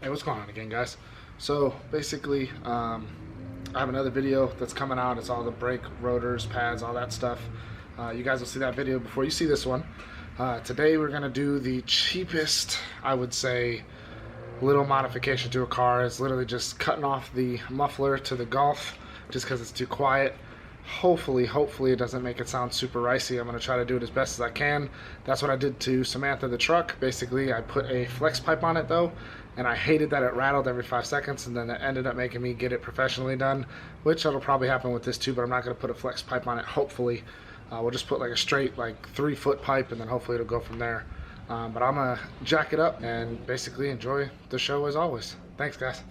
Hey, what's going on again, guys? So basically, I have another video that's coming out. It's all the brake rotors, pads, all that stuff. You guys will see that video before you see this one. Today we're gonna do the cheapest, I would say, little modification to a car. It's literally just cutting off the muffler to the Golf just because it's too quiet. Hopefully it doesn't make it sound super ricey. I'm gonna try to do it as best as I can. That's what I did to Samantha the truck. Basically, I put a flex pipe on it though, and I hated that it rattled every 5 seconds, and then it ended up making me get it professionally done, which it'll probably happen with this too, but I'm not gonna put a flex pipe on it, hopefully. We'll just put like a straight, like 3-foot pipe, and then hopefully it'll go from there. But I'm gonna jack it up and basically enjoy the show as always. Thanks, guys.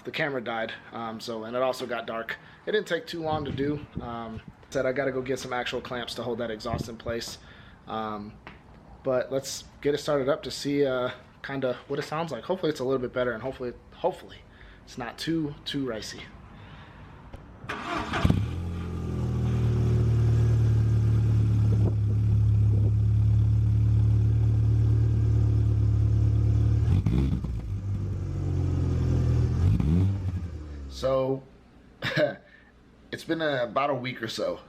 The camera died, and it also got dark. It didn't take too long to do. Said I gotta go get some actual clamps to hold that exhaust in place. But let's get it started up to see kind of what it sounds like. Hopefully it's a little bit better, and hopefully it's not too ricey. So it's been about a week or so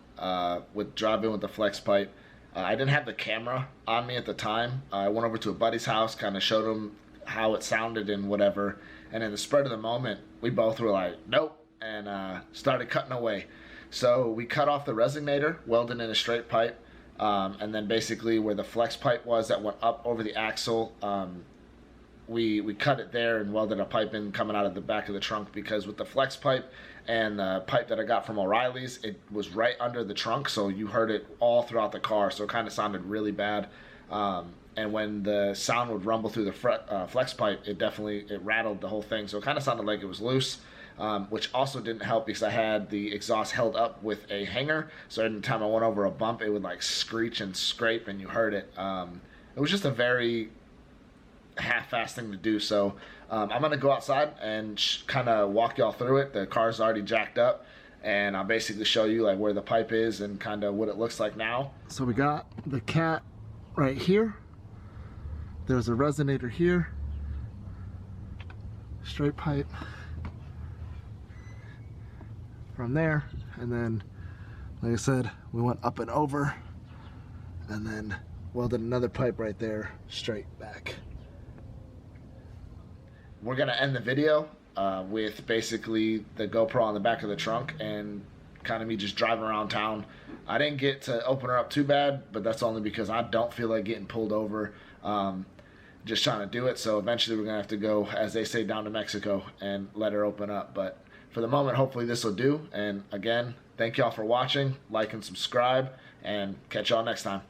with driving with the flex pipe. I didn't have the camera on me at the time. I went over to a buddy's house, kind of showed him how it sounded and whatever. And in the spread of the moment, we both were like, nope, and started cutting away. So we cut off the resonator, welded in a straight pipe, and then basically where the flex pipe was that went up over the axle, we cut it there and welded a pipe in coming out of the back of the trunk, because with the flex pipe and the pipe that I got from O'Reilly's, it was right under the trunk, so you heard it all throughout the car, so it kind of sounded really bad. And when the sound would rumble through the flex pipe, it rattled the whole thing, so it kind of sounded like it was loose, which also didn't help because I had the exhaust held up with a hanger, so every time I went over a bump, it would like screech and scrape and you heard it. It was just a very half-assed thing to do. So I'm gonna go outside and kind of walk y'all through it. The car's already jacked up, and I'll basically show you like where the pipe is and kind of what it looks like now. So we got the cat right here, there's a resonator here, straight pipe from there, and then like I said, we went up and over and then welded another pipe right there straight back. We're gonna end the video with basically the GoPro on the back of the trunk and kind of me just driving around town. I didn't get to open her up too bad, but that's only because I don't feel like getting pulled over. Just trying to do it, so eventually we're gonna have to go, as they say, down to Mexico and let her open up. But for the moment, hopefully this will do. And again, thank y'all for watching, like and subscribe, and catch y'all next time.